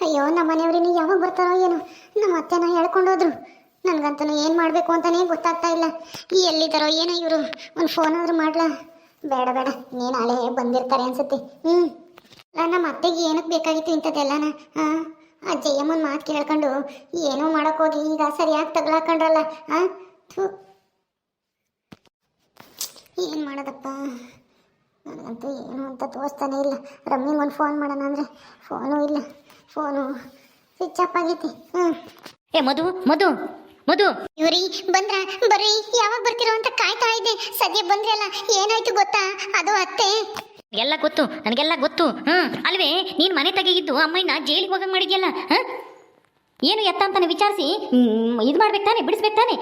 ಅಯ್ಯೋ ನಮ್ಮ ಮನೆಯವ್ರಿನಿ ಯಾವಾಗ ಬರ್ತಾರೋ ಏನೋ. ನಮ್ಮ ಅತ್ತೆನ ಹೇಳ್ಕೊಂಡೋದ್ರು. ನನಗಂತೂ ಏನು ಮಾಡಬೇಕು ಅಂತಲೇ ಗೊತ್ತಾಗ್ತಾ ಇಲ್ಲ. ಎಲ್ಲಿದ್ದಾರೋ ಏನೋ ಇವರು. ಒಂದು ಫೋನ್ ಆದ್ರೂ ಮಾಡ್ಲಾ? ಬೇಡ ಬೇಡ, ನೀನು ನಾಳೆ ಬಂದಿರ್ತಾರೆ ಅನ್ಸುತ್ತೆ. ನಮ್ಮ ಅತ್ತೆಗೆ ಏನಕ್ಕೆ ಬೇಕಾಗಿತ್ತು ಇಂಥದ್ದೆಲ್ಲನ? ಹಾಂ, ಆ ಜಯಮ್ಮನ ಮಾತು ಕೇಳ್ಕೊಂಡು ಏನೋ ಮಾಡೋಕ್ಕೋಗಿ ಈಗ ಸರಿಯಾಗಿ ತಗ್ಲಾಕೊಂಡ್ರಲ್ಲ. ಹಾಂ, ಏನು ಮಾಡೋದಪ್ಪ, ನನಗಂತೂ ಏನು ಅಂತ ತೋರಿಸ್ತಾನೆ ಇಲ್ಲ. ರಮ್ಮಿಗೆ ಒಂದು ಫೋನ್ ಮಾಡೋಣ ಅಂದರೆ ಫೋನು ಇಲ್ಲ, ಫೋನು ಸ್ವಿಚ್ ಆಫ್ ಆಗೈತಿ. ಏ ಮಧು ಮಧು ಮಧು, ಇವ್ರಿ ಬಂದ್ರ? ಬರ್ರಿ, ಯಾವಾಗ ಬರ್ತಿರೋ ಅಂತ ಕಾಯ್ತಾ ಇದ್ದೆ. ಸದ್ಯ ಬಂದ್ರಿ ಅಲ್ಲ, ಏನಾಯ್ತು ಗೊತ್ತಾ? ಅದು ಅತ್ತೆ ಎಲ್ಲ ಗೊತ್ತು, ನನಗೆಲ್ಲ ಗೊತ್ತು. ಅಲ್ವೇ ನೀನು ಮನೆ ತೆಗೆಗಿದ್ದು ಅಮ್ಮಯ್ಯನ ಜೈಲಿಗೆ ಹೋಗಂಗೆ ಮಾಡಿದ್ಯಲ್ಲ. ಏನು ಎತ್ತ ಅಂತಾನೆ ವಿಚಾರಿಸಿ ಇದು ಮಾಡ್ಬೇಕು ತಾನೆ, ಬಿಡಿಸ್ಬೇಕು ತಾನೆ.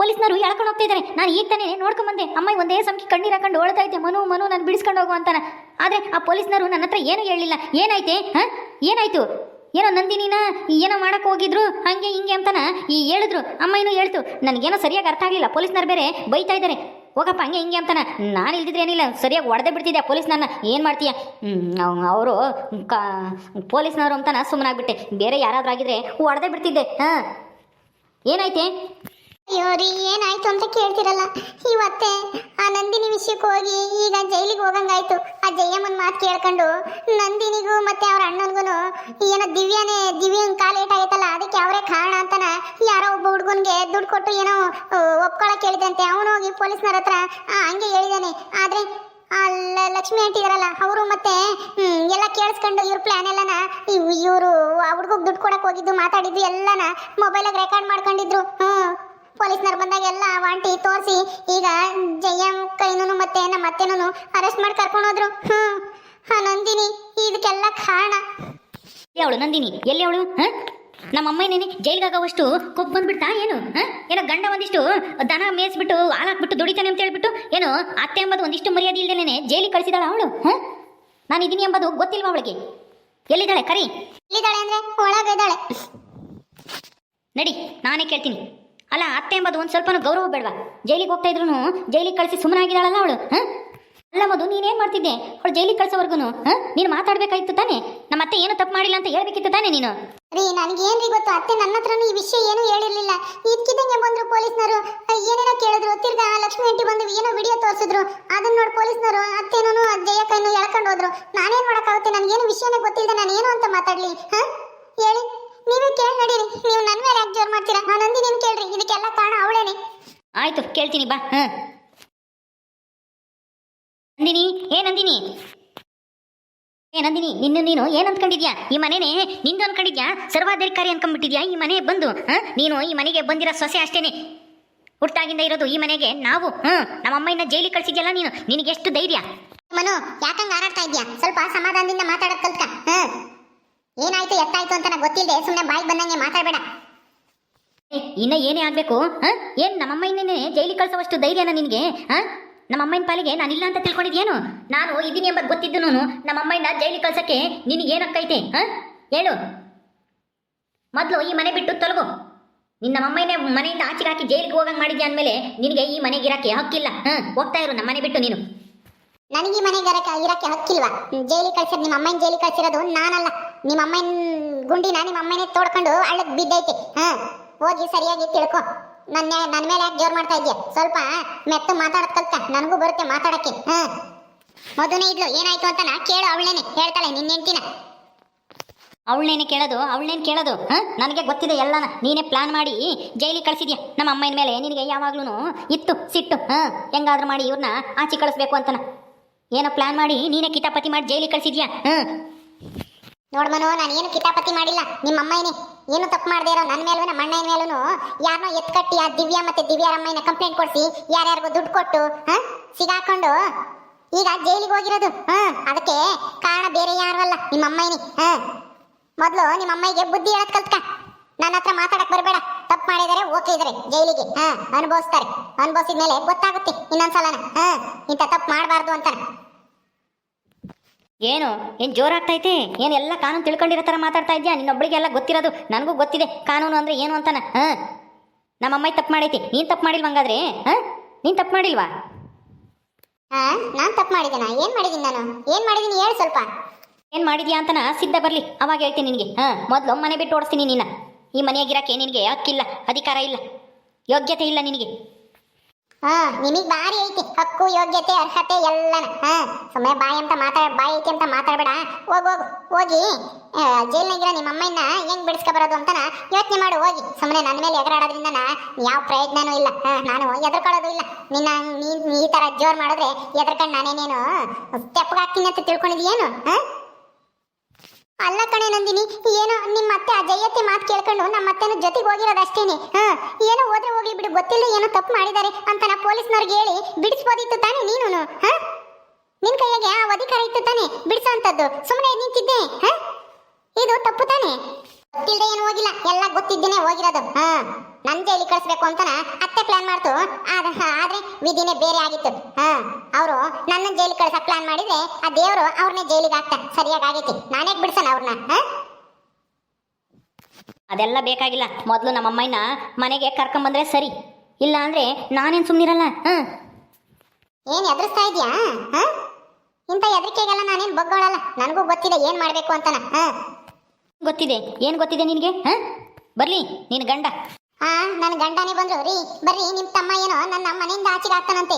ಪೊಲೀಸ್ನವರು ಎಳ್ಕೊಂಡು ಹೋಗ್ತಾ ಇದ್ದಾರೆ. ನಾನು ಈಗ ತಾನೇ ನೋಡ್ಕೊಂಬಂದೆ. ಅಮ್ಮಯ್ಯ ಒಂದೇ ಸಮಕ್ಕೆ ಕಣ್ಣೀರು ಹಾಕೊಂಡು ಓಳ್ತಾ ಇದ್ದೆ, ಮನು ಮನು ನಾನು ಬಿಡಿಸ್ಕೊಂಡು ಹೋಗು ಅಂತಾನೆ. ಆದರೆ ಆ ಪೊಲೀಸ್ನವರು ನನ್ನ ಹತ್ರ ಏನೂ ಹೇಳಿಲ್ಲ. ಏನಾಯ್ತೆ? ಏನಾಯ್ತು? ಏನೋ ನಂದಿನಿನ ಏನೋ ಮಾಡಕ್ಕೆ ಹೋಗಿದ್ರು ಹಾಗೆ ಹಿಂಗೆ ಅಂತಾನ ಹೇಳಿದ್ರು. ಅಮ್ಮಯ್ಯನೂ ಹೇಳ್ತು. ನನಗೇನೋ ಸರಿಯಾಗಿ ಅರ್ಥ ಆಗಲಿಲ್ಲ. ಪೊಲೀಸ್ನವ್ರು ಬೇರೆ ಬೈತಾ ಇದ್ದಾರೆ, ಹೋಗಪ್ಪ ಹಂಗೆ ಹಿಂಗೆ ಅಂತಾನ. ನಾನು ಇಲ್ದಿದ್ರೆ ಏನಿಲ್ಲ, ಸರಿಯಾಗಿ ಹೊಡೆದೇ ಬಿಡ್ತಿದ್ದೆ ಪೊಲೀಸ್ನನ್ನ. ಏನು ಮಾಡ್ತೀಯ? ಅವರು ಪೊಲೀಸ್ನವರು ಅಂತಾನ ಸುಮ್ಮನಾಗ್ಬಿಟ್ಟೆ. ಬೇರೆ ಯಾರಾದ್ರೂ ಆಗಿದ್ರೆ ಹೊಡೆದೇ ಬಿಡ್ತಿದ್ದೆ. ಏನಾಯ್ತೆ? ಅಯ್ಯೋ ರೀ, ಏನಾಯ್ತು ಅಂತ ಕೇಳ್ತಿರಲ್ಲ. ಇವತ್ತೆ ಆ ನಂದಿನಿ ವಿಷಯಕ್ಕೆ ಹೋಗಿ ಈಗ ಜೈಲಿಗೆ ಹೋಗಂಗಾಯ್ತು. ಆ ಜಯಮ್ಮನ ಮಾತು ಕೇಳ್ಕೊಂಡು ನಂದಿನಿಗೂ ಮತ್ತೆ ಅವ್ರ ಅಣ್ಣನಿಗೂ ಏನೋ ದಿವ್ಯನ್ ಕಾಲು ಏಟಾಗೈತಲ್ಲ, ಅದಕ್ಕೆ ಅವರೇ ಕಾರಣ ಅಂತಾನ ಯಾರೋ ಒಬ್ಬ ಹುಡುಗನ್ಗೆ ದುಡ್ಡು ಕೊಟ್ಟು ಏನೋ ಒಪ್ಕೊಳಕ್ ಹೇಳಿದಂತೆ. ಅವನು ಹೋಗಿ ಪೊಲೀಸ್ನವ್ರ ಹತ್ರ ಹಂಗೆ ಹೇಳಿದಾನೆ. ಆದ್ರೆ ಲಕ್ಷ್ಮಿ ಆಂಟಿ ಇದಾರಲ್ಲ, ಅವರು ಮತ್ತೆ ಎಲ್ಲ ಕೇಳಿಸ್ಕೊಂಡು ಇವ್ರ ಪ್ಲಾನ್ ಎಲ್ಲನ ಇವರು ಆ ಹುಡುಗಗೆ ದುಡ್ಡು ಕೊಡಕ್ ಹೋಗಿದ್ದು ಮಾತಾಡಿದ್ದು ಎಲ್ಲನ ಮೊಬೈಲಾಗ ರೆಕಾರ್ಡ್ ಮಾಡ್ಕೊಂಡಿದ್ರು. ಪೊಲೀಸ್ನವ್ರು ಬಂದಾಗ ಎಲ್ಲ ಆಂಟಿ ತೋರಿಸಿ ಈಗ ಜಯಮ್ ಕೈನೂ ಮತ್ತೆ ನಮ್ಮ ಅತ್ತೆನೂ ಅರೆಸ್ಟ್ ಮಾಡಿ ಕರ್ಕೊಂಡು ಹೋದ್ರು. ನಂದಿನಿ ಇದಕ್ಕೆಲ್ಲ ಕಾರಣ. ಅವಳು ನಂದಿನಿ ಎಲ್ಲಿ ಅವಳು? ನಮ್ಮ ಅಮ್ಮನೇನೆ ಜೈಲಿಗಾಗೋವಷ್ಟು ಕೊಬ್ಬು ಬಂದ್ಬಿಡ್ತಾ ಏನು? ಏನೋ ಗಂಡ ಒಂದಿಷ್ಟು ದನ ಮೇಯಿಸ್ಬಿಟ್ಟು ಹಾಲಾಕ್ಬಿಟ್ಟು ದುಡಿತಾನೆ ಅಂತ ಹೇಳ್ಬಿಟ್ಟು ಏನೋ ಅತ್ತೆ ಎಂಬುದು ಒಂದಿಷ್ಟು ಮರ್ಯಾದೆ ಇಲ್ದೇನೆ ಜೈಲಿಗೆ ಕಳಿಸಿದಾಳ ಅವಳು. ನಾನು ಇದೀನಿ ಎಂಬುದು ಗೊತ್ತಿಲ್ವಾ ಅವಳಿಗೆ? ಎಲ್ಲಿದ್ದಾಳೆ? ಕರಿ. ಎಲ್ಲಿದ್ದಾಳೆ ಅಂದ್ರೆ ಒಳಗಿದ್ದಾಳೆ. ನಡಿ, ನಾನೇ ಕೇಳ್ತೀನಿ. ಅಲ್ಲ, ಅತ್ತೆ ಎಂಬುದು ಒಂದು ಸ್ವಲ್ಪನೂ ಗೌರವ ಬೇಡವಾ? ಜೈಲಿಗೆ ಹೋಗ್ತಾ ಇದ್ರು ಜೈಲಿಗೆ ಕಳಿಸಿ ಸುಮ್ಮನಾಗಿದ್ದಾಳಲ್ಲ ಅವಳು. ಅಲ್ಲ ಮಧು, ನೀನೇನು ಮಾಡ್ತಿದ್ದೆ? ಅವಳು ಜೈಲಿಗೆ ಕಳ್ಸೋವರೆಗೂ ನೀನು ಮಾತಾಡ್ಬೇಕಾಗಿತ್ತು ತಾನೆ. ನಮ್ಮ ಅತ್ತೆ ಏನು ತಪ್ಪು ಮಾಡಿಲ್ಲ ಅಂತ ಹೇಳ್ಬೇಕಿತ್ತು ತಾನೆ ನೀನು. ರೀ, ನನಗೇನ್ರಿ ಗೊತ್ತು? ಅತ್ತೆ ನನ್ನ ಹತ್ರನೂ ಈ ವಿಷಯ ಏನೂ ಹೇಳಿರ್ಲಿಲ್ಲ. ಇದಕ್ಕಿದ್ದಂಗೆ ಬಂದ್ರು ಪೊಲೀಸ್ನವರು, ಏನೇನೋ ಕೇಳಿದ್ರು. ತಿರ್ಗಾ ಲಕ್ಷ್ಮಿ ಆಂಟಿ ಬಂದು ಏನೋ ವಿಡಿಯೋ ತೋರಿಸಿದ್ರು. ಅದನ್ನ ನೋಡಿ ಪೊಲೀಸ್ನವರು ಅತ್ತೇನೂ ಜಯಕ್ಕನ್ನು ಎಳ್ಕೊಂಡು ಹೋದ್ರು. ನಾನೇನ್ ಮಾಡೋಕ್ಕಾಗುತ್ತೆ? ನನಗೇನು ವಿಷಯನೇ ಗೊತ್ತಿಲ್ಲದೆ ನಾನು ಏನು ಅಂತ ಮಾತಾಡ್ಲಿ? ಹೇಳಿ, ನೀವೇ ಕೇಳಿ ನಡೀರಿ. ನೀವು ನನ್ನ ಮೇಲೆ ಯಾಕೆ ಜೋರು ಮಾಡ್ತೀರಾ? ನಾನು ನಂದಿನಿ ಕೇಳ್ರಿ, ಇದಕ್ಕೆಲ್ಲ ಕಾರಣ ಅವಳೇನೆ. ಆಯ್ತು, ಕೇಳ್ತೀನಿ ಬಾ. ನಂದಿನಿ, ನಂದಿನಿ, ನಂದಿನಿ, ನೀನು ಏನು ಅಂದ್ಕೊಂಡಿದ್ಯಾ? ಈ ಮನೆನೇ ನಿಂದು ಅನ್ಕೊಂಡಿದ್ಯಾ? ಸರ್ವಾಧಿಕಾರಿ ಅನ್ಕೊಂಡ್ಬಿಟ್ಟಿದ್ಯಾ ಈ ಮನೆ ಬಂದು? ನೀನು ಈ ಮನೆಗೆ ಬಂದಿರೋ ಸೊಸೆ ಅಷ್ಟೇನೆ. ಹುಟ್ಟಾಗಿಂದ ಇರೋದು ಈ ಮನೆಗೆ ನಾವು. ನಮ್ಮ ಅಮ್ಮಯ್ಯನ ಜೈಲಿಗೆ ಕಳ್ಸಿದ್ಯಲ್ಲ ನೀನು. ನಿನಗೆಷ್ಟು ಧೈರ್ಯ? ಮನು, ಯಾಕಂಗ ಹಾರಾಡ್ತಾ ಇದ್ಯಾ? ಸ್ವಲ್ಪ ಸಮಾಧಾನದಿಂದ ಮಾತಾಡೋದು ಕಲ್ತ್ಕ. ಏನಾಯ್ತು ಎತ್ತಾಯ್ತು ಅಂತ ನನಗೆ ಗೊತ್ತಿಲ್ಲದೆ ಸುಮ್ಮನೆ ಬಾಯಿಗೆ ಬಂದಂಗೆ ಮಾತಾಡಬೇಡ. ಇನ್ನ ಏನೇ ಆಗ್ಬೇಕು? ಏನು ನಮ್ಮಮ್ಮನೇ ಜೈಲಿಗೆ ಕಳ್ಸೋವಷ್ಟು ಧೈರ್ಯನ ನಿನಗೆ? ನಮ್ಮಮ್ಮನ ಪಾಲಿಗೆ ನಾನಿಲ್ಲ ಅಂತ ತಿಳ್ಕೊಂಡಿದ್ಯೇನು? ನಾನು ಇದೀನಿ ಎಂಬುದು ಗೊತ್ತಿದ್ದು ನಮ್ಮಮ್ಮನ ಜೈಲಿಗೆ ಕಳ್ಸಕ್ಕೆ ನಿನಗೇನಕ್ಕೈತೆ? ಹೇಳು. ಮೊದಲು ಈ ಮನೆ ಬಿಟ್ಟು ತೊಲಗು. ನಿನ್ನ ನಮ್ಮಮ್ಮನೇ ಮನೆಯಿಂದ ಆಚೆಗೆ ಹಾಕಿ ಜೈಲಿಗೆ ಹೋಗಂಗೆ ಮಾಡಿದ್ಯಾ ಅಂದಮೇಲೆ ನಿನಗೆ ಈ ಮನೆಗೆ ಇರಕ್ಕೆ ಹಕ್ಕಿಲ್ಲ. ಹೋಗ್ತಾ ಇರು ನಮ್ಮ ಮನೆ ಬಿಟ್ಟು ನೀನು. ನನಗೆ ಈ ಮನೆಗೆ ಇರಕ್ಕೆ ಹಕ್ಕಿಲ್ವಾ? ಜೈಲಿಗೆ ಕಳ್ಸಿರೋದು ನಿಮ್ಮ ಅಮ್ಮನ ಜೈಲಿಗೆ ಕಳ್ಸಿರೋದು ನಾನಲ್ಲ. ನಿಮ್ಮ ಅಮ್ಮನ ಗುಂಡಿನ ನಿಮ್ಮ ಅಮ್ಮನೇ ತೋಡ್ಕೊಂಡು ಹಳ್ಳಕ್ಕೆ ಬಿದ್ದೈತೆ. ಹೋಗಿ ಸರಿಯಾಗಿ ತಿಳ್ಕೊ. ನನ್ನ ಮೇಲೆ ಯಾಕೆ ಜೋರು ಮಾಡ್ತಾ ಇದೆಯಾ? ಸ್ವಲ್ಪ ಮೆತ್ತ ಮಾತಾಡೋದು ಕಲ್ತ. ನನಗೂ ಬರುತ್ತೆ ಮಾತಾಡಕ್ಕೆ. ಮೊದಲನೇ ಇದ್ಲು, ಏನಾಯ್ತು ಅಂತ ಕೇಳು. ಅವಳೇನೆ ಹೇಳ್ತಾಳೆ ನಿನ್ನ ಹೆಂಡ್ತಿನ. ಅವಳನ್ನೇನೆ ಕೇಳೋದು? ನನಗೆ ಗೊತ್ತಿದೆ ಎಲ್ಲನ. ನೀನೇ ಪ್ಲಾನ್ ಮಾಡಿ ಜೈಲಿಗೆ ಕಳಿಸಿದ್ಯಾ ನಮ್ಮ ಅಮ್ಮನ ಮೇಲೆ. ನಿನಗೆ ಯಾವಾಗ್ಲೂ ಇತ್ತು ಸಿಟ್ಟು. ಹೆಂಗಾದ್ರೂ ಮಾಡಿ ಇವ್ರನ್ನ ಆಚೆ ಕಳಿಸ್ಬೇಕು ಅಂತನ ಏನೋ ಪ್ಲಾನ್ ಮಾಡಿ ನೀನೇ ಕಿತಾಪತಿ ಮಾಡಿ ಜೈಲಿಗೆ ಕಳಿಸಿದ್ಯಾ. ನೋಡ್ಮನು, ನಾನು ಏನು ಕಿತಾಪತಿ ಮಾಡಿಲ್ಲ. ನಿಮ್ಮ ಅಮ್ಮನೇ ಏನು ತಪ್ಪು ಮಾಡದೇ ಇರೋ ನನ್ನ ಮೇಲೂ ನಮ್ಮ ಅಣ್ಣನ ಮೇಲೂ ಯಾರನ್ನೋ ಎತ್ಕಟ್ಟಿ ಆ ದಿವ್ಯಾ ಮತ್ತೆ ದಿವ್ಯಾರಮ್ಮನ ಕಂಪ್ಲೇಂಟ್ ಕೊಡಿಸಿ ಯಾರ್ಯಾರಿಗೂ ದುಡ್ಡು ಕೊಟ್ಟು ಸಿಗಾಕೊಂಡು ಈಗ ಜೈಲಿಗೆ ಹೋಗಿರೋದು. ಅದಕ್ಕೆ ಕಾರಣ ಬೇರೆ ಯಾರು ಅಲ್ಲ, ನಿಮ್ಮ ಅಮ್ಮನೇ. ಮೊದಲು ನಿಮ್ಮ ಅಮ್ಮಗೆ ಬುದ್ಧಿ ಹೇಳೋದು ಕಲ್ತ್ಕ. ನನ್ನ ಹತ್ರ ಮಾತಾಡಕ್ ಬರಬೇಡ. ತಪ್ಪು ಮಾಡಿದರೆ ಓಕೆ ಇದ್ರೆ ಜೈಲಿಗೆ ಅನುಭವಿಸ್ತಾರೆ. ಅನುಭವಿಸಿದ ಮೇಲೆ ಗೊತ್ತಾಗುತ್ತೆ ಇನ್ನೊಂದ್ಸಲನ ಇಂಥ ತಪ್ಪು ಮಾಡಬಾರ್ದು ಅಂತ. ಏನು ಜೋರಾಗ್ತೈತೆ? ಏನು ಎಲ್ಲ ಕಾನೂನು ತಿಳ್ಕೊಂಡಿರೋ ಥರ ಮಾತಾಡ್ತಾ ಇದ್ಯಾ? ನಿನ್ನೊಬ್ಬಳಿಗೆಲ್ಲ ಗೊತ್ತಿರೋದು. ನನಗೂ ಗೊತ್ತಿದೆ ಕಾನೂನು ಅಂದರೆ ಏನು ಅಂತಾನ. ನಮ್ಮಮ್ಮ ತಪ್ಪು ಮಾಡೈತಿ, ನೀನು ತಪ್ಪು ಮಾಡಿಲ್ವ? ಹಂಗಾದ್ರೆ ನೀನು ತಪ್ಪು ಮಾಡಿಲ್ವಾ? ನಾನು ತಪ್ಪು ಮಾಡಿದ್ದೇನಾ? ಏನು ಮಾಡಿದ್ದೀನಿ ನಾನು? ಏನು ಮಾಡಿದ್ದೀನಿ ಹೇಳು ಸ್ವಲ್ಪ. ಏನು ಮಾಡಿದ್ಯಾ ಅಂತನ ಸಿದ್ಧ ಬರಲಿ ಅವಾಗ ಹೇಳ್ತೀನಿ ನಿನಗೆ. ಮೊದಲು ಮನೆ ಬಿಟ್ಟು ಓಡಿಸ್ತೀನಿ ನಿನ್ನ. ಈ ಮನೆಯಾಗಿರಕ್ಕೆ ನಿನಗೆ ಹಕ್ಕಿಲ್ಲ, ಅಧಿಕಾರ ಇಲ್ಲ, ಯೋಗ್ಯತೆ ಇಲ್ಲ ನಿನಗೆ. ನಿಮಗ್ ಬಾರಿ ಐತಿ ಹಕ್ಕು, ಯೋಗ್ಯತೆ, ಅರ್ಹತೆ ಎಲ್ಲನ. ಸುಮ್ಮನೆ ಬಾಯಿ ಐತಿ ಅಂತ ಮಾತಾಡಬೇಡ. ಹೋಗಿ ಜೈಲ್ನಾಗಿರೋ ನಿಮ್ಮ ಅಮ್ಮನ್ನ ಹೆಂಗ್ ಬಿಡಿಸ್ಕೊಬರೋದು ಅಂತನ ಯೋಚನೆ ಮಾಡು. ಹೋಗಿ ಸುಮ್ಮನೆ ನನ್ನ ಮೇಲೆ ಎಗರಾಡೋದ್ರಿಂದ ಯಾವ ಪ್ರಯತ್ನನೂ ಇಲ್ಲ. ನಾನು ಎದುರ್ಕೊಳ್ಳೋದು ಇಲ್ಲ. ನೀನ್ ಈ ತರ ಜೋರ್ ಮಾಡಿದ್ರೆ ಎದ್ರಕಂಡು ನಾನೇನೇನು ತೆಪ್ಪಗಾಗ್ತೀನಿ ಅಂತ ತಿಳ್ಕೊಂಡಿದ್ಯೇನು? ಅಲ್ಲ ಕಣೆ ನಂದಿನಿ, ಏನೋ ನಿಮ್ಮ ಅತ್ತೆ ಆ ಜಯತ್ತಿ ಮಾತು ಕೇಳ್ಕೊಂಡು ನಮ್ಮ ಅತ್ತೆನ ಜೊತೆಗೆ ಹೋಗಿರೋದಷ್ಟೇನೆ. ಏನೋ ಹೋದ್ರೆ ಹೋಗ್ಲಿ ಬಿಡು, ಗೊತ್ತಿಲ್ಲ ಏನೋ ತಪ್ಪು ಮಾಡಿದ್ದಾರೆ ಅಂತ ನಾ ಪೊಲೀಸ್ನವ್ರಿಗೆ ಹೇಳಿ ಬಿಡಿಸ್ಬೋದಿತ್ತು ತಾನೆ ನೀನು. ನಿನ್ ಕೈಯಾಗೆ ಆ ಅಧಿಕಾರ ಇತ್ತು ತಾನೆ ಬಿಡಿಸೋ ಅಂತದ್ದು. ಸುಮ್ಮನೆ ನಿಂತಿದ್ದೆ. ಇದು ತಪ್ಪು ತಾನೆ? ಗೊತ್ತಿಲ್ಲದೆ ಏನು ಹೋಗಿಲ್ಲ, ಎಲ್ಲ ಗೊತ್ತಿದ್ದೇನೆ ಹೋಗಿರೋದು. ನನ್ ಜೈಲಿಗೆ ಕಳಿಸ್ಬೇಕು ಅಂತನ ಅತ್ತೆ ಪ್ಲಾನ್ ಮಾಡ್ತು. ಆದ್ರೆ ವಿಧಿನೇ ಬೇರೆ ಆಗಿತ್ತು. ಅವರು ನನ್ನ ಜೈಲಿಗೆ ಕಳ್ಸಕ್ ಪ್ಲಾನ್ ಮಾಡಿದ್ರೆ ಆ ದೇವರು ಅವ್ರನ್ನೇ ಜೈಲಿಗೆ ಹಾಕ್ತ. ಸರಿಯಾಗಿ ಆಗೈತಿ. ನಾನೇ ಬಿಡ್ಸಣ ಅವ್ರನ್ನ. ಅದೆಲ್ಲ ಬೇಕಾಗಿಲ್ಲ. ಮೊದಲು ನಮ್ಮಮ್ಮನ ಮನೆಗೆ ಕರ್ಕೊಂಬಂದ್ರೆ ಸರಿ, ಇಲ್ಲ ಅಂದ್ರೆ ನಾನೇನು ಸುಮ್ಮನಿರಲ್ಲ. ಏನ್ ಎದುರಿಸ್ತಾ ಇದ್ಯಾ? ಇಂಥ ಎದರಿಕೆಗೆಲ್ಲ ನಾನೇನ್ ಬಗ್ಗೋಳಲ್ಲ. ನನಗೂ ಗೊತ್ತಿದೆ ಏನ್ ಮಾಡ್ಬೇಕು ಅಂತನ. ಗೊತ್ತಿದೆ. ಏನು ಗೊತ್ತಿದೆ ನಿನಗೆ? ಬರ್ಲಿ ನಿನ್ನ ಗಂಡ. ನನ್ನ ಗಂಡನೇ ಬಂದ್ರು ರೀ. ಬರ್ರಿ, ನಿಮ್ ತಮ್ಮ ಏನೋ ನನ್ನ ಮನೆಯಿಂದ ಆಚೆಗೆ ಆಗ್ತಾನಂತೆ.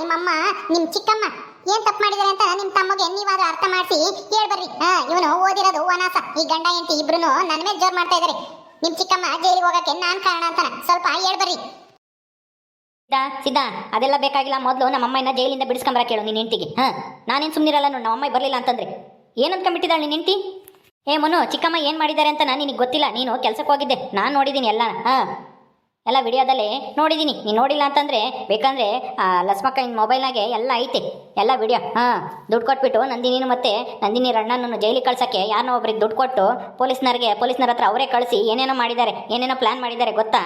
ನಿಮ್ಮಮ್ಮ ನಿಮ್ ಚಿಕ್ಕಮ್ಮ ಏನ್ ತಪ್ಪು ಮಾಡಿದಾರೆ ಅಂತ ನಿಮ್ ತಮ್ಮಗೆ ನೀವಾದ್ರೂ ಅರ್ಥ ಮಾಡಿಸಿ ಹೇಳ್ಬರ್ರಿ. ಇವನು ಓದಿರೋದು ವನಾಸ. ಈ ಗಂಡ ಹೆಂಡತಿ ಇಬ್ರು ನನ್ನ ಮೇಲೆ ಜೋರ್ ಮಾಡ್ತಾ ಇದಾರೆ. ನಿಮ್ ಚಿಕ್ಕಮ್ಮ ಜೈಲಿಗೆ ಹೋಗಕ್ಕೆ ನಾನ್ ಕಾರಣ ಅಂತಾನ. ಸ್ವಲ್ಪ ಹೇಳ್ಬರ್ರಿ. ಸಿದ್ಧ, ಅದೆಲ್ಲ ಬೇಕಾಗಿಲ್ಲ. ಮೊದಲು ನಮ್ಮಮ್ಮನ ಜೈಲಿಂದ ಬಿಡಿಸ್ಕೊಂಬರ ಕೇಳು ನಿನ್ನ ಹೆಂಡತಿಗೆ. ನಾನೇನು ಸುಮ್ಮನಿರಲ್ಲ ನೋಡಿ. ನಮ್ಮಮ್ಮ ಬರಲಿಲ್ಲ ಅಂತಂದ್ರೆ ಏನಂದ್ಕೊಂಡ್ಬಿಟ್ಟಿದ್ದಾಳೆ ನಿನ್ನ ಹೆಂಡತಿ? ಮನು, ಚಿಕ್ಕಮ್ಮ ಏನು ಮಾಡಿದ್ದಾರೆ ಅಂತ ನಿನಗೆ ಗೊತ್ತಿಲ್ಲ. ನೀನು ಕೆಲ್ಸಕ್ಕೆ ಹೋಗಿದ್ದೆ, ನಾನು ನೋಡಿದ್ದೀನಿ ಎಲ್ಲ. ಎಲ್ಲ ವಿಡಿಯೋದಲ್ಲೇ ನೋಡಿದ್ದೀನಿ. ನೀನು ನೋಡಿಲ್ಲ ಅಂತಂದರೆ ಬೇಕಂದರೆ ಲಸ್ಮಕ್ಕ ಮೊಬೈಲ್ನಾಗೆ ಎಲ್ಲ ಐತೆ, ಎಲ್ಲ ವಿಡಿಯೋ. ದುಡ್ಡು ಕೊಟ್ಬಿಟ್ಟು ನಂದಿನಿನು ಮತ್ತು ನಂದಿನಿ ಅಣ್ಣನನ್ನು ಜೈಲಿಗೆ ಕಳ್ಸೋಕ್ಕೆ ಯಾರನ್ನೋ ಒಬ್ರಿಗೆ ದುಡ್ಡು ಕೊಟ್ಟು ಪೊಲೀಸ್ನವ್ರ ಹತ್ರ ಅವರೇ ಕಳಿಸಿ ಏನೇನೋ ಮಾಡಿದ್ದಾರೆ, ಏನೇನೋ ಪ್ಲ್ಯಾನ್ ಮಾಡಿದ್ದಾರೆ ಗೊತ್ತಾ?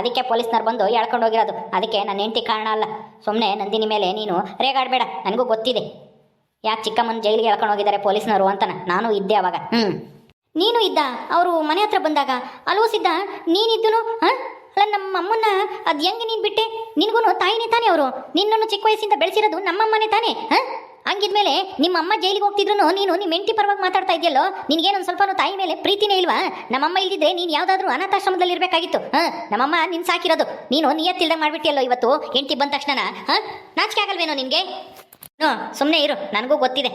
ಅದಕ್ಕೆ ಪೊಲೀಸ್ನವ್ರು ಬಂದು ಎಳ್ಕೊಂಡು ಹೋಗಿರೋದು. ಅದಕ್ಕೆ ನನ್ನ ಹೆಂಡತಿ ಕಾರಣ ಅಲ್ಲ. ಸುಮ್ಮನೆ ನಂದಿನಿ ಮೇಲೆ ನೀನು ರೇಗಾಡಬೇಡ. ನನಗೂ ಗೊತ್ತಿದೆ ಯಾಕೆ ಚಿಕ್ಕಮ್ಮನ ಜೈಲಿಗೆ ಎಳ್ಕೊಂಡು ಹೋಗಿದ್ದಾರೆ ಪೊಲೀಸ್ನವರು ಅಂತನ. ನಾನು ಇದ್ದೆ ಅವಾಗ. ನೀನು ಇದ್ದ ಅವರು ಮನೆ ಹತ್ರ ಬಂದಾಗ ಅಲೋ ಸಿದ್ಧ, ನೀನಿದ್ದನು. ಅಲ್ಲ, ನಮ್ಮ ಅಮ್ಮನ್ನ ಅದು ಹೆಂಗೆ ನೀನು ಬಿಟ್ಟೆ? ನಿನಗೂ ತಾಯಿನೇ ತಾನೇ ಅವರು. ನಿನ್ನನ್ನು ಚಿಕ್ಕ ವಯಸ್ಸಿಂದ ಬೆಳೆಸಿರೋದು ನಮ್ಮಮ್ಮನೇ ತಾನೇ. ಹಂಗಿದ್ಮೇಲೆ ನಿಮ್ಮ ಅಮ್ಮ ಜೈಲಿಗೆ ಹೋಗ್ತಿದ್ರು ನೀನು ನಿಮ್ಮ ಹೆಂಡತಿ ಪರವಾಗಿ ಮಾತಾಡ್ತಾ ಇದೆಯಲ್ಲೋ. ನಿನಗೇನೊಂದು ಸ್ವಲ್ಪ ತಾಯಿ ಮೇಲೆ ಪ್ರೀತಿನೇ ಇಲ್ವಾ? ನಮ್ಮಮ್ಮ ಇಲ್ದಿದ್ರೆ ನೀನು ಯಾವುದಾದ್ರೂ ಅನಾಥಾಶ್ರಮದಲ್ಲಿ ಇರಬೇಕಾಗಿತ್ತು. ನಮ್ಮಮ್ಮ ನಿನ್ನ ಸಾಕಿರೋದು. ನೀನು ನಿಯತ್ತಿಲ್ದೆ ಮಾಡಿಬಿಟ್ಟಿಯಲ್ಲೋ ಇವತ್ತು ಹೆಂಡತಿ ಬಂದ ತಕ್ಷಣ. ನಾಚಿಕೆ ಆಗಲ್ವೇನೋ ನಿನಗೆ? ಸುಮ್ಮನೆ ಇರು. ನನಗೂ ಗೊತ್ತಿದೆ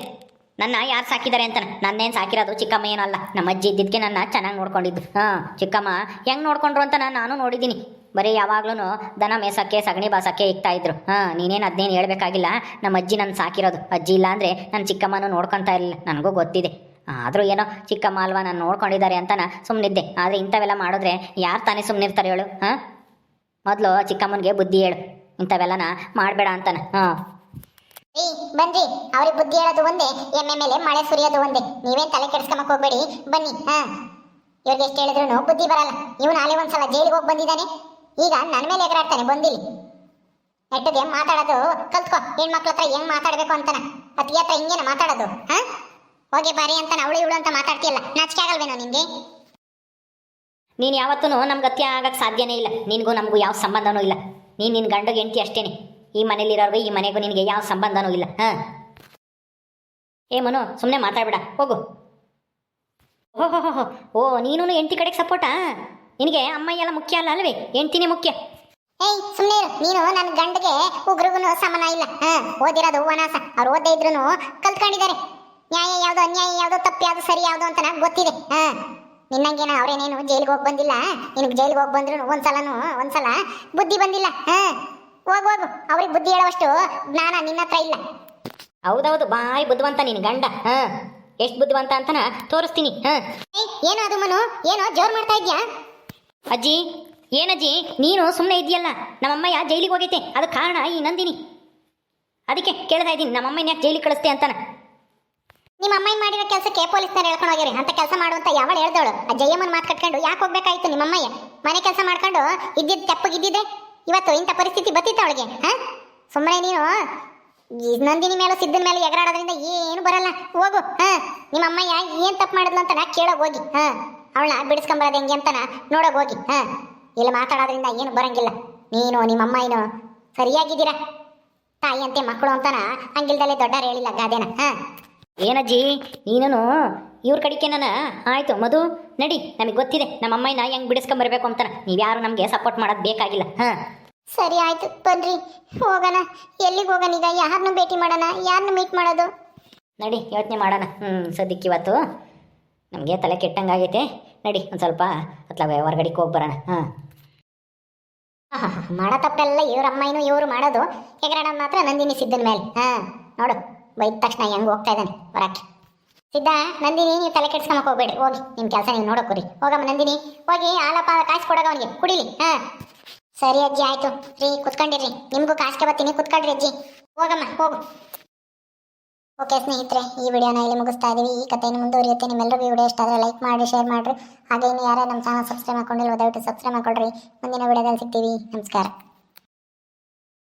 ನನ್ನ ಯಾರು ಸಾಕಿದ್ದಾರೆ ಅಂತ. ನನ್ನೇನು ಸಾಕಿರೋದು ಚಿಕ್ಕಮ್ಮ ಏನಲ್ಲ. ನಮ್ಮ ಅಜ್ಜಿ ಇದ್ದಿದ್ದಕ್ಕೆ ನನ್ನ ಚೆನ್ನಾಗಿ ನೋಡ್ಕೊಂಡಿದ್ದು. ಚಿಕ್ಕಮ್ಮ ಹೆಂಗೆ ನೋಡ್ಕೊಂಡ್ರು ಅಂತ ನಾನು ನೋಡಿದ್ದೀನಿ. ಬರೀ ಯಾವಾಗ್ಲೂ ದನ ಮೇಸಕ್ಕೆ ಸಗಣಿ ಬಾಸಕ್ಕೆ ಇಕ್ತಾ ಇದ್ರು. ನೀನೇನು ಅದನ್ನೇನು ಹೇಳ್ಬೇಕಾಗಿಲ್ಲ. ನಮ್ಮ ಅಜ್ಜಿ ನನ್ನ ಸಾಕಿರೋದು. ಅಜ್ಜಿ ಇಲ್ಲ ಅಂದರೆ ನನ್ನ ಚಿಕ್ಕಮ್ಮನೂ ನೋಡ್ಕೊತಾ ಇರಲಿಲ್ಲ. ನನಗೂ ಗೊತ್ತಿದೆ. ಆದರೂ ಏನೋ ಚಿಕ್ಕಮ್ಮ ಅಲ್ವಾ ನಾನು ನೋಡ್ಕೊಂಡಿದ್ದಾರೆ ಅಂತ ಸುಮ್ಮನಿದ್ದೆ. ಆದರೆ ಇಂಥವೆಲ್ಲ ಮಾಡಿದ್ರೆ ಯಾರು ತಾನೇ ಸುಮ್ಮನಿರ್ತಾರೆ ಹೇಳು? ಮೊದಲು ಚಿಕ್ಕಮ್ಮನಿಗೆ ಬುದ್ಧಿ ಹೇಳು, ಇಂಥವೆಲ್ಲನ ಮಾಡಬೇಡ ಅಂತಾನೆ. ಬನ್ರಿ, ಅವ್ರಿಗೆ ಬುದ್ಧಿ ಹೇಳೋದು ಒಂದೇ, ಎಮ್ಮೆ ಮೇಲೆ ಮಳೆ ಸುರಿಯೋದು ಒಂದೇ. ನೀವೇನ್ ತಲೆ ಕೆಡಿಸ್ಕೊಂಬಕ್ ಹೋಗ್ಬೇಡಿ. ಬನ್ನಿ. ಇವ್ರಿಗೆ ಎಷ್ಟು ಹೇಳಿದ್ರು ಬುದ್ಧಿ ಬರಲ್ಲ. ಇವನು ನಾಳೆ ಒಂದ್ಸಲ ಜೈಲಿಗೆ ಹೋಗಿ ಬಂದಿದ್ದಾನೆ. ಈಗ ನನ್ನ ಮೇಲೆ ಎಗರಾಡ್ತಾನೆ. ಬಂದಿಲ್ಲಿ ನೆಟ್ಟಿಗೆ ಮಾತಾಡೋದು ಕಲ್ತ್ಕೊ. ಹೆಣ್ಮಕ್ಳ ಹತ್ರ ಹೆಂಗ್ ಮಾತಾಡ್ಬೇಕು ಅಂತಾನ. ಅತ್ತಿಗೆ ಹತ್ರ ಹಿಂಗೇನ ಮಾತಾಡೋದು? ಹೋಗಿ ಬಾರಿ ಅಂತಾನ ಅವಳು ಇವಳು ಅಂತ ಮಾತಾಡ್ತೀಯಲ್ಲ, ನಾಚಿಕೆ ಆಗಲ್ವೇನೋ ನಿನ್ಗೆ? ನೀನು ಯಾವತ್ತೂ ನಮ್ಗೆ ಅತ್ಯ ಆಗಕ್ಕೆ ಸಾಧ್ಯನೇ ಇಲ್ಲ. ನಿನಗೂ ನಮಗೂ ಯಾವ ಸಂಬಂಧನೂ ಇಲ್ಲ. ನೀನು ನಿನ್ನ ಗಂಡಗೆ ಹೆಂಡತಿ ಅಷ್ಟೇನೆ. ಈ ಮನೇಲಿರೋರ್ಗು ಈ ಮನೆಗೂ ನಿನಗೆ ಯಾವ ಸಂಬಂಧನೂ ಇಲ್ಲ. ಮನು, ಸುಮ್ಮನೆ ಮಾತಾಡ್ಬೇಡ, ಹೋಗು. ಓ ನೀನು ಹೆಂಡತಿ ಕಡೆಗೆ ಸಪೋರ್ಟಾ? ನಿನಗೆ ಅಮ್ಮ ಎಲ್ಲ ಮುಖ್ಯ ಅಲ್ಲ ಅಲ್ವೇ? ಹೆಂಡ್ತಿನೇ ಮುಖ್ಯ. ಸುಮ್ಮನೆ ನೀನು ನನ್ನ ಗಂಡಗೆ ಉಗ್ರಿಗೂ ಸಮಾನ ಇಲ್ಲ. ಓದಿರೋದು ವನಾಸ. ಅವ್ರು ಓದ್ದೇ ಇದ್ರು ಕಲ್ತ್ಕೊಂಡಿದ್ದಾರೆ. ನ್ಯಾಯ ಯಾವ್ದು, ಅನ್ಯಾಯ ಯಾವ್ದು, ತಪ್ಪು ಯಾವ್ದು, ಸರಿ ಯಾವ್ದು ಅಂತ ನಂಗೆ ಗೊತ್ತಿದೆ. ನಿನ್ನಂಗೇನ ಅವ್ರೇನೇನು ಜೈಲಿಗೆ ಹೋಗಿ ಬಂದಿಲ್ಲ. ನಿನಗೆ ಜೈಲಿಗೆ ಹೋಗಿ ಬಂದ್ರು ಒಂದ್ಸಲ ಬುದ್ಧಿ ಬಂದಿಲ್ಲ. ಹೋಗು, ಅವ್ರಿಗೆ ಬುದ್ಧಿ ಹೇಳೋವಷ್ಟು ಜ್ಞಾನ ನಿನ್ನ ಹತ್ರ ಇಲ್ಲ. ಹೌದೌದು, ಬಾಯಿ ಬುದ್ಧಿವಂತ ನಿನ್ ಗಂಡ. ಎಷ್ಟು ಬುದ್ಧಿವಂತ ಅಂತನ ತೋರಿಸ್ತೀನಿ. ಏನೋ ಅದು ಮನು, ಏನೋ ಜೋರ್ ಮಾಡ್ತಾ ಇದ್ಯಾ? ಅಜ್ಜಿ, ಏನಜ್ಜಿ ನೀನು ಸುಮ್ಮನೆ ಇದೆಯಲ್ಲ? ನಮ್ಮಮ್ಮಯ್ಯ ಜೈಲಿಗೆ ಹೋಗೈತೆ, ಅದು ಕಾರಣ ಈ ನಂದಿನಿ. ಅದಕ್ಕೆ ಕೇಳ್ತಾ ಇದ್ದೀನಿ, ನಮ್ಮಮ್ಮನ ಯಾಕೆ ಜೈಲಿಗೆ ಕಳಿಸ್ತೆ ಅಂತಾನ. ನಿಮ್ಮ ಅಮ್ಮ ಮಾಡಿರೋ ಕೆಲಸಕ್ಕೆ ಪೊಲೀಸ್ನವ್ರು ಹೇಳ್ಕೊಂಡು ಹೋಗ್ಯಾರೆ ಅಂತ ಕೆಲಸ ಮಾಡುವಂತ ಯಾವಳು ಹೇಳ್ದವಳು? ಆ ಜಯಮ್ಮನ ಮಾತು ಕಟ್ಕೊಂಡು ಯಾಕೆ ಹೋಗ್ಬೇಕಾಯ್ತು? ನಿಮ್ಮಮ್ಮಯ್ಯ ಮನೆ ಕೆಲಸ ಮಾಡ್ಕೊಂಡು ಇದ್ದಿದ್ದು ತೆಪ್ಪಗಿದ್ದಿದ್ದೆ ಇವತ್ತು ಇಂಥ ಪರಿಸ್ಥಿತಿ ಬತ್ತಿತ್ತು ಅವಳಿಗೆ. ಸುಮ್ಮನೆ ನೀನು ನಂದಿನಿ ಮೇಲೆ ಸಿದ್ಧನ ಮೇಲೆ ಎಗರಾಡೋದ್ರಿಂದ ಏನು ಬರಲ್ಲ. ಹೋಗು. ನಿಮ್ಮ ಅಮ್ಮಯ್ಯ ಏನ್ ತಪ್ಪು ಮಾಡಿದ್ಲು ಅಂತ ಕೇಳೋಗಿ ಹೋಗಿ. ಅವಳನ್ನ ಬಿಡಿಸ್ಕೊಂಬರೋದು ಹೆಂಗೆ ಅಂತಾನ ನೋಡೋಗಿ ಹೋಗಿ. ಇಲ್ಲಿ ಮಾತಾಡೋದ್ರಿಂದ ಏನು ಬರಂಗಿಲ್ಲ. ನೀನು ನಿಮ್ಮಮ್ಮ ಏನು ಸರಿಯಾಗಿದ್ದೀರಾ? ತಾಯಿ ಅಂತೆ ಮಕ್ಕಳು ಅಂತಾನ ಹಂಗಿಲ್ದಲ್ಲೇ ದೊಡ್ಡರು ಹೇಳಿಲ್ಲ ಗಾದೆನ. ಏನಜ್ಜಿ ನೀನು ಇವ್ರ ಕಡಿಕೆ ನಾನು ಆಯಿತು ಮಧು ನಡಿ, ನಮಗೆ ಗೊತ್ತಿದೆ ನಮ್ಮ ಅಮ್ಮಯ್ಯನ ಹೆಂಗೆ ಬಿಡಿಸ್ಕೊಂಬರ್ಬೇಕು ಅಂತಾನೆ. ನೀವ್ಯಾರು ನಮಗೆ ಸಪೋರ್ಟ್ ಮಾಡೋದು ಬೇಕಾಗಿಲ್ಲ. ಹಾಂ ಸರಿ ಆಯ್ತು ಬನ್ರಿ ಹೋಗೋಣ. ಎಲ್ಲಿಗೆ ಹೋಗೋಣ ಈಗ? ಯಾರನ್ನು ಭೇಟಿ ಮಾಡೋಣ? ಯಾರನ್ನು ಮೀಟ್ ಮಾಡೋದು? ನಡಿ ಯೋಚನೆ ಮಾಡೋಣ. ಸದ್ಯಕ್ಕೆ ಇವತ್ತು ನಮಗೆ ತಲೆ ಕೆಟ್ಟಂಗಾಗೈತೆ. ನಡಿ ಒಂದು ಸ್ವಲ್ಪ ಅತ್ಲಾಗ ಹೊರಗಡೆಗೆ ಹೋಗಿ ಬರೋಣ. ಮಾಡೋ ತಪ್ಪೆಲ್ಲ ಇವ್ರ ಅಮ್ಮನೂ ಇವರು ಮಾಡೋದು. ಹೆಗರಣ ಮಾತ್ರ ನಂದಿನಿ ಸಿದ್ದನ ಮೇಲೆ. ನೋಡು ಬೈದ ತಕ್ಷಣ ಹೆಂಗೆ ಹೋಗ್ತಾ ಇದ್ದಾನೆ ಹೊರಕ್ಕೆ. ಸಿದ್ಧ, ನಂದಿನಿ ನೀವು ತಲೆ ಕೆಡ್ಸ್ಕೊಂಬಕ್ಕೆ ಹೋಗ್ಬೇಡಿ, ಹೋಗಿ ನಿಮ್ಮ ಕೆಲಸ ನೀವು ನೋಡೋಕ್ಕೋರಿ. ಹೋಗಮ್ಮ ನಂದಿನಿ, ಹೋಗಿ ಹಾಲಪ್ಪ ಕಾಸು ಕೊಡೋಗ ಅವನಿಗೆ ಕುಡಿಲಿ. ಸರಿ ಅಜ್ಜಿ ಆಯ್ತು ರೀ, ಕುತ್ಕೊಂಡಿರ್ರಿ. ನಿಮಗೂ ಕಾಸಿಗೆ ಬರ್ತೀನಿ, ಕುತ್ಕೊಳ್ರಿ ಅಜ್ಜಿ. ಹೋಗಮ್ಮ ಹೋಗು. ಓಕೆ ಸ್ನೇಹಿತರೆ, ಈ ವಿಡಿಯೋನ ಇಲ್ಲಿ ಮುಗಿಸ್ತಾ ಇದೀವಿ. ಈ ಕಥೆಯನ್ನು ಮುಂದುವರಿಯುತ್ತೆ. ನಿಮ್ಮೆಲ್ಲರಿಗೂ ಈ ವಿಡಿಯೋ ಇಷ್ಟ ಆದರೆ ಲೈಕ್ ಮಾಡಿ, ಶೇರ್ ಮಾಡಿರಿ. ಹಾಗೆ ಇನ್ನು ಯಾರೇ ನಮ್ಮ ಚಾನಲ್ ಸಬ್ಸ್ಕ್ರೈಬ್ ಮಾಡ್ಕೊಂಡಿಲ್ಲ ದಯವಿಟ್ಟು ಸಬ್ಸ್ಕ್ರೈಬ್ ಮಾಡ್ಕೊಳ್ರಿ. ಮುಂದಿನ ವಿಡಿಯೋದಲ್ಲಿ ಸಿಗ್ತೀವಿ. ನಮಸ್ಕಾರ.